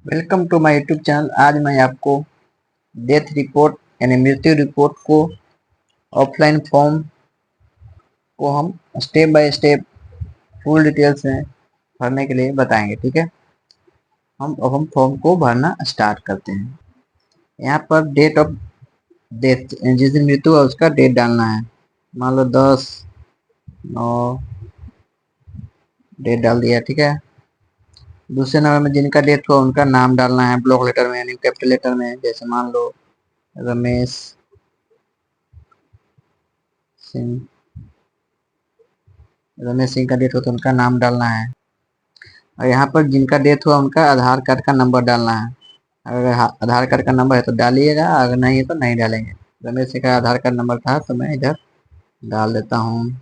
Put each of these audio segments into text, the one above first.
Welcome to my YouTube channel. आज मैं आपको डेथ रिपोर्ट यानी मृत्यु रिपोर्ट को ऑफलाइन फॉर्म को हम step by step full details में भरने के लिए बताएंगे। ठीक है, हम फॉर्म को भरना स्टार्ट करते हैं। यहाँ पर डेट ऑफ डेथ, जिस दिन मृत्यु है उसका डेट डालना है। मान लो 10/9 डेट डाल दिया। ठीक है, दूसरे नंबर में जिनका डेथ हुआ उनका नाम डालना है ब्लॉक लेटर में यानी कैपिटल लेटर में। जैसे मान लो रमेश सिंह, रमेश सिंह का डेथ हो तो उनका नाम डालना है। और यहाँ पर जिनका डेथ हुआ उनका आधार कार्ड का नंबर डालना है। अगर आधार कार्ड का नंबर है तो डालिएगा, अगर नहीं है तो नहीं डालेंगे। रमेश सिंह का आधार कार्ड नंबर था तो मैं इधर डाल देता हूँ।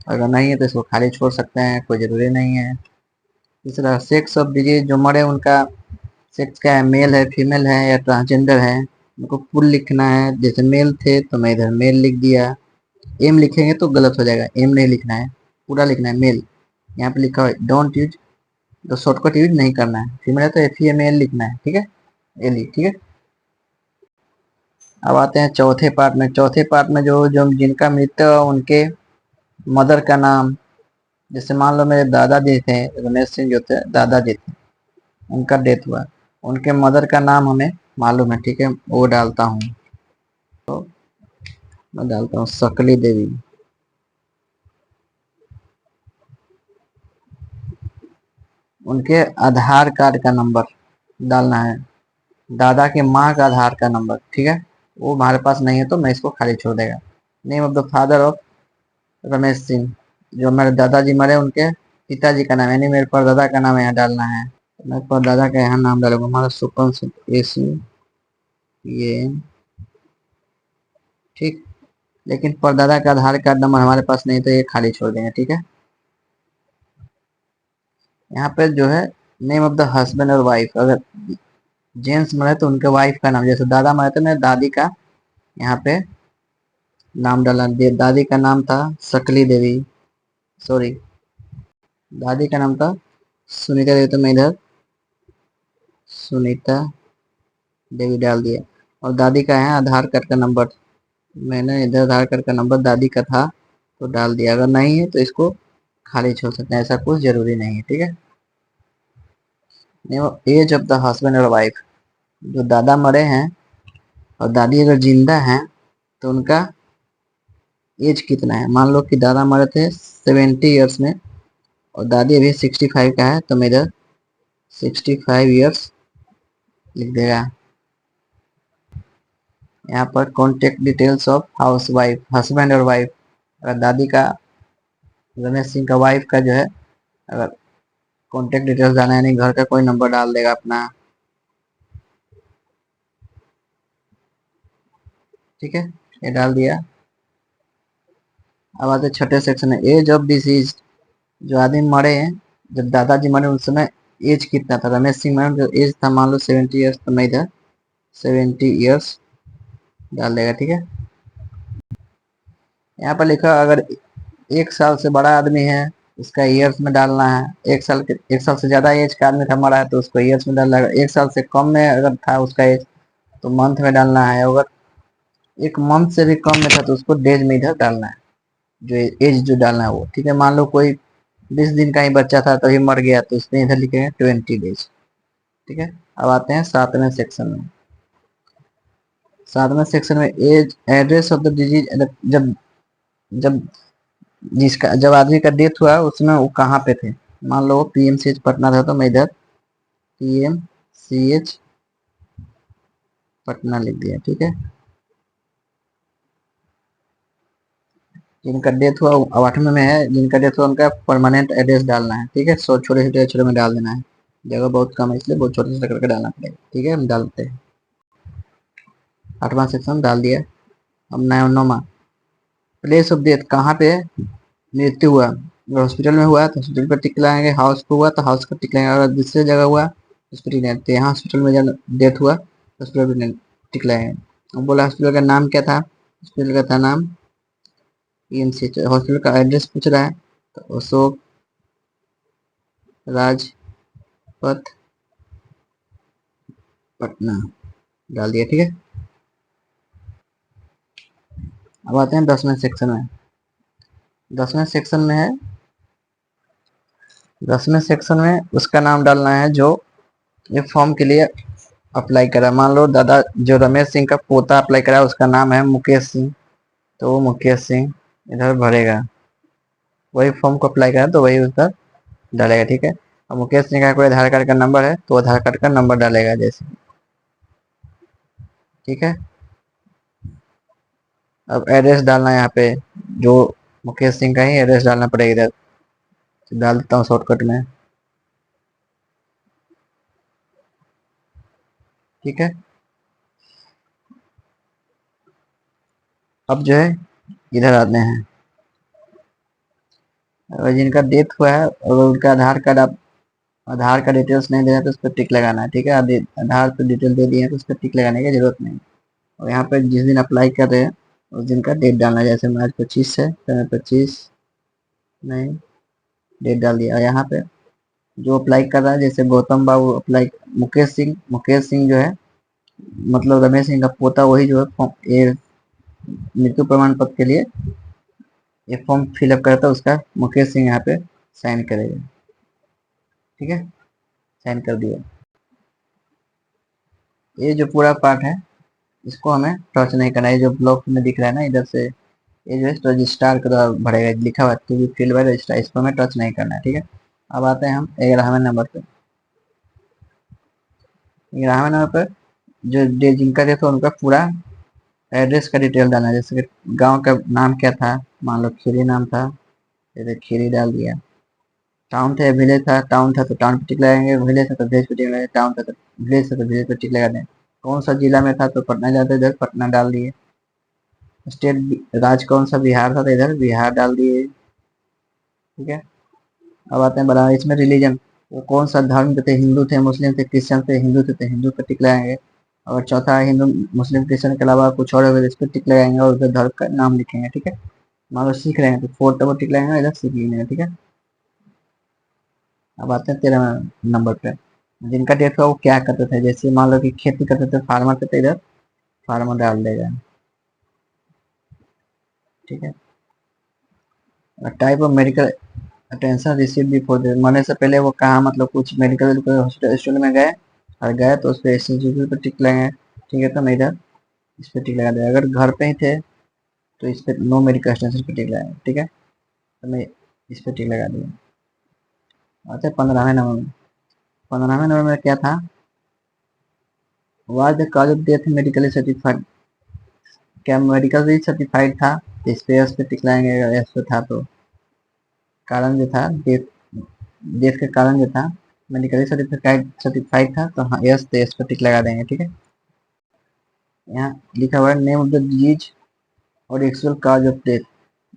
अगर नहीं है तो इसको खाली छोड़ सकते हैं, कोई ज़रूरी नहीं है। तीसरा, सेक्स ऑफ डिजीज, जो मरे उनका सेक्स क्या है, मेल है, फीमेल है या ट्रांसजेंडर है, उनको फुल लिखना है। जैसे मेल थे तो मैं इधर मेल लिख दिया। एम लिखेंगे तो गलत हो जाएगा, एम नहीं लिखना है, पूरा लिखना है मेल। यहाँ पे लिखा है डोंट यूज, तो शॉर्टकट यूज नहीं करना है। फीमेल है तो FEMAL लिखना है। ठीक है, एल, ठीक है। अब आते हैं चौथे पार्ट में। चौथे पार्ट में जो जो जिनका मृत्यु हुआ उनके मदर का नाम। जैसे मान लो मेरे दादाजी थे, रमेश सिंह जो थे दादाजी थे, उनका डेथ हुआ, उनके मदर का नाम हमें मालूम है। ठीक है, वो डालता हूँ। तो मैं डालता हूँ सकली देवी। उनके आधार कार्ड का नंबर डालना है, दादा के माँ का आधार का नंबर। ठीक है, वो हमारे पास नहीं है तो मैं इसको खाली छोड़ देगा। Name of the father of Ramesh Singh, जो मेरे दादाजी मरे उनके पिताजी का नाम यानी मेरे परदादा का नाम यहाँ डालना है। मैं परदादा का यहाँ नाम डालूंगा, हमारा सुपन सिंह AC ये। ठीक, लेकिन परदादा का आधार कार्ड नंबर हमारे पास नहीं तो ये खाली छोड़ देंगे। ठीक है, यहाँ पे जो है नेम ऑफ द हस्बैंड और वाइफ, अगर जेंट्स मरे तो उनके वाइफ का नाम। जैसे दादा मरे तो मेरे दादी का यहाँ पे नाम डाला। दादी का नाम था सकली देवी, सॉरी, दादी का नाम था सुनीता देवी, तो मैं इधर सुनीता देवी डाल दिया। और दादी का है आधार कार्ड का नंबर, मैंने इधर आधार कार्ड का नंबर दादी का था तो डाल दिया। अगर नहीं है तो इसको खाली छोड़ सकते हैं, ऐसा कुछ जरूरी नहीं है। ठीक है, एज ऑफ द हस्बैंड और वाइफ, जो दादा मरे हैं और दादी अगर जिंदा हैं तो उनका एज कितना है। मान लो कि दादा मरे थे 70 ईयर्स में और दादी अभी 65 का है तो मैं इधर 65 ईयर्स लिख देगा। यहाँ पर contact details of house wife, husband और वाइफ, अगर दादी का रमेश सिंह का वाइफ का जो है अगर कॉन्टेक्ट डिटेल्स डालना है यानी घर का कोई नंबर डाल देगा अपना। ठीक है, ये डाल दिया। अब आते छठे सेक्शन में, एज ऑफ डिसीज, जो आदमी मरे हैं, जब दादाजी मरे उस समय एज कितना था। रमेश सिंह मरे जो एज था मान लो 70 ईयर्स, तो मैं इधर 70 ईयर्स डाल देगा। ठीक है, यहाँ पर लिखा अगर 1 साल से बड़ा आदमी है उसका ईयर्स में डालना है। 1 साल से ज्यादा एज का आदमी था मरा है तो उसको ईयर्स में डालना है। 1 साल से कम में अगर था उसका एज तो मंथ में डालना है। अगर 1 मंथ से भी कम में था तो उसको डेज में इधर डालना है, जो एज जो डालना है वो। ठीक है, मान लो कोई 20 दिन का ही बच्चा था तभी मर गया तो इसमें इधर लिखेंगे 20 डेज। ठीक है, अब आते हैं 7वें सेक्शन में। 7वें सेक्शन में as address of the disease, जब जब जब आदमी का डेथ हुआ उसमें वो कहाँ पे थे। मान लो PMCH पटना था तो मैं इधर PMCH पटना लिख दिया। ठीक है, जिनका डेथ हुआ 8वें में है, जिनका डेथ हुआ उनका परमानेंट एड्रेस डालना है। ठीक है, सो छोटे छोटे अक्षरों में डाल देना है, जगह बहुत कम है इसलिए बहुत छोटे छोटे करके डालना पड़ेगा। ठीक है, हम डालते हैं। 8वां सेक्शन डाल दिया। अब 9वां, प्लेस ऑफ डेथ, कहाँ पे मृत्यु हुआ। अगर हॉस्पिटल में हुआ तो हॉस्पिटल पर टिक लगाएंगे, हाउस पे हुआ तो हाउस पर टिक लगाएंगे। अगर दूसरी जगह हुआ हॉस्पिटल में तो यहाँ हॉस्पिटल में जब डेथ हुआ हॉस्पिटल पर टिक लगाएंगे। अब बोला हॉस्पिटल का नाम क्या था, हॉस्पिटल का था नाम PMCH। हॉस्पिटल का एड्रेस पूछ रहा है तो अशोक राज पथ पटना डाल दिया, ठीक है। अब आते हैं 10वें सेक्शन में। 10वें सेक्शन में है, 10वें सेक्शन में उसका नाम डालना है जो ये फॉर्म के लिए अप्लाई करा। मान लो दादा जो रमेश सिंह का पोता अप्लाई करा उसका नाम है मुकेश सिंह, तो वो मुकेश सिंह इधर भरेगा। वही फॉर्म को अप्लाई करा तो वही उसका डालेगा, ठीक है। अब मुकेश सिंह का कोई आधार कार्ड का नंबर है तो आधार कार्ड का नंबर डालेगा जैसे, ठीक है। अब एड्रेस डालना है यहाँ पे, जो मुकेश सिंह का ही एड्रेस डालना पड़ेगा इधर, तो डाल देता हूँ शॉर्टकट में, ठीक है। अब जो है इधर आते हैं, अगर जिनका डेथ हुआ है और उनका आधार कार्ड, आप आधार का डिटेल्स नहीं दे रहे तो उस पर टिक लगाना है, ठीक है। आधार पे डिटेल दे दिए हैं तो उस पर टिक लगाने की जरूरत नहीं। और यहाँ पे जिस दिन अप्लाई कर रहे हैं उस दिन का डेट डालना है, जैसे मैं आज 25 है तो मैं 25 नहीं डेट डाल दिया। और यहाँ पे जो अप्लाई कर रहा है जैसे गौतम बाबू अप्लाई, मुकेश सिंह जो है मतलब रमेश सिंह का पोता, वही जो है ये मृत्यु प्रमाण पत्र के लिए ये फॉर्म फिलअप करता है, उसका मुकेश सिंह यहाँ पे साइन करेगा, ठीक है। साइन कर दिया। ये जो पूरा पार्ट है इसको हमें टच नहीं करना है। जो ब्लॉक में दिख रहा है ना इधर से, ये जो है रजिस्ट्रार का द्वारा भरेगा, लिखा हुआ है फील्ड बाय रजिस्ट्रार, इसको हमें टच नहीं करना है, ठीक है। अब आते हैं हम 11वें नंबर पे। 11वें नंबर पर जो जिनका देखो उनका पूरा एड्रेस का डिटेल डालना है, जैसे कि गांव का नाम क्या था, मान लो खीरी नाम था, जैसे खीरी डाल दिया। टाउन था विलेज था, टाउन था तो टाउन पे टिक लगाएंगे, विलेज था तो विलेज पे टिक लगाएंगे, टाउन था तो विलेज था तो विलेज पे टिक लगा दें। कौन सा जिला में था तो पटना जिला था, इधर पटना डाल दिए। स्टेट राज कौन सा बिहार था तो इधर बिहार डाल दिए, ठीक है। अब आते हैं बड़ा इसमें रिलीजन, वो कौन सा धर्म के थे, हिंदू थे मुस्लिम थे क्रिश्चियन थे, हिंदू थे तो हिंदू पे टिक लगाएंगे। और चौथा हिंदू मुस्लिम क्रिश्चियन के अलावा कुछ और अगर इस पर टिक लगाएंगे और उधर धर्म का नाम लिखेंगे, ठीक है। मान लो सीख रहे हैं तो फोर्थ पर टिक लगाएंगे, इधर सीख लेंगे, ठीक है। अब आते हैं 13वें नंबर पे। जिनका डेथ हुआ वो क्या करते थे, जैसे मान लो कि खेती करते थे, फार्मर थे तो इधर फार्मर डाल देगा, ठीक है। Type of medical attention receive before death, मरने से पहले वो कहा, मतलब कुछ मेडिकल हॉस्पिटल में गए और गए तो उस पर एसएसजी पर टिक लगाए, ठीक है। तो मैं इधर इस पर टिक लगा दिया। अगर घर पे ही थे तो इस पर नो मेडिकल अटेंशन पर टिक लगाए, ठीक है। तो मैं इस पर टिक लगा दिया। अच्छा 15वें नंबर में, 15वें नंबर में क्या था, was the cause of death medically certified, क्या मेडिकल सर्टिफाइड था, इस पे एस पे टिक लगाएंगे, अगर एस पे था तो। कारण जो था डेथ, डेथ का कारण जो था मेडिकली सर्टिफाइड था तो हाँ यस तो यस पे टिक लगा देंगे, ठीक है। यहाँ लिखा हुआ है नेम ऑफ द डिजीज और actual cause of death,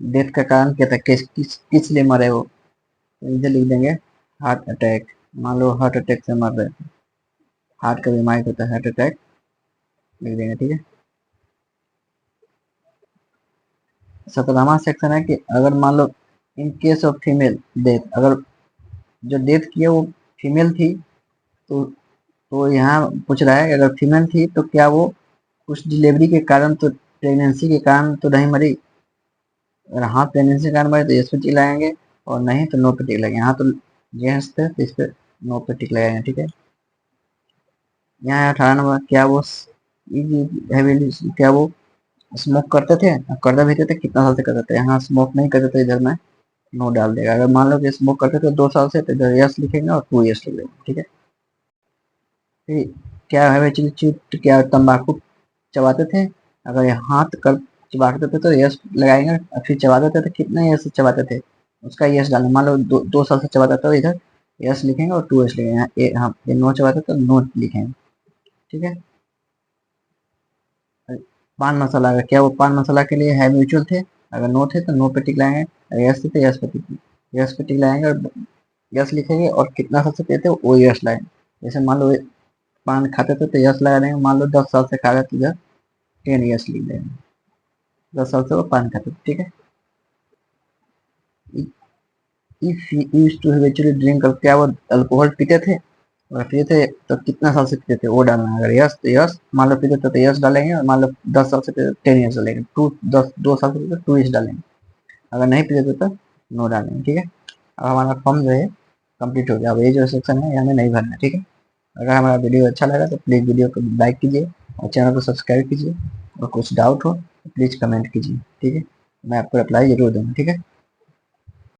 death का कारण क्या था, किस लिए मरे वो, तो इधर लिख देंगे हार्ट अटैक। मान लो हार्ट अटैक से मर रहे थे, हार्ट का बीमारी होता है हार्ट अटैक, लिख देंगे, ठीक है। 17वां सेक्शन है कि अगर मान लो in case of female death, अगर जो डेथ की है वो फीमेल थी तो यहाँ पूछ रहा है कि अगर फीमेल थी तो क्या वो कुछ डिलीवरी के कारण, तो प्रेगनेंसी के कारण तो नहीं मरी। अगर हाँ प्रेगनेंसी के कारण मरी तो इस पे टिक लगाएंगे, और नहीं तो नो पे टिक लगाएंगे। यहाँ तो जेंट्स थे तो इस पे नो पे टिक लगाएंगे, ठीक है। यहाँ 18 नंबर, क्या वो स्मोक करते थे, करते भी थे कितना साल से करते थे, यहाँ स्मोक नहीं करते थे, इधर में नो डाल देगा। अगर मान लो कि स्मोक करते थे 2 साल से तो इधर यस लिखेंगे और 2 years लिख देंगे, ठीक है। फिर क्या है क्या तंबाकू चबाते थे, अगर ये हाथ कर चबाते थे तो यस लगाएंगे, और फिर चबाते थे तो कितने यस चबाते थे उसका यस डालेंगे। मान लो 2 साल से चबाता था तो इधर यस लिखेंगे और 2 years लिखेंगे। हाँ ये नो चबाते तो नो लिखेंगे, ठीक है। पान मसाला, अगर क्या वो पान मसाला के लिए है म्यूचुअल थे, अगर नो थे तो नो पे टिक लगाएंगे, अगर यस थे तो यस पे टिक लगाएंगे और यस लिखेंगे, और कितना साल से पिए थे वो यस लगाएंगे। जैसे मान लो पान खाते थे तो यस लगा देंगे, मान लो 10 साल से खा रहे थे, इधर 10 years लिख देंगे, 10 साल से वो पान खाते थे, ठीक है। If use to habitually drink, क्या वो अल्कोहल पीते थे, अगर पिए थे तो कितना साल से पिए थे वो डालना है। अगर यस तो यस, मान लो पिए थे तो यस डालेंगे, और मान लो 10 साल से पिए 10 ईयर्स डालेंगे, 2 साल से पिए तो 2 ईयर्स डालेंगे। अगर नहीं पिए थे तो नो डालेंगे, ठीक है। अब हमारा फॉर्म जो है कंप्लीट हो गया। अब ये जो सेक्शन है हमें नहीं भरना है, ठीक है। अगर हमारा वीडियो अच्छा लगा तो प्लीज़ वीडियो को लाइक कीजिए और चैनल को सब्सक्राइब कीजिए, और कुछ डाउट हो तो प्लीज़ कमेंट कीजिए, ठीक है। मैं आपको रिप्लाई ज़रूर दूँगा, ठीक है।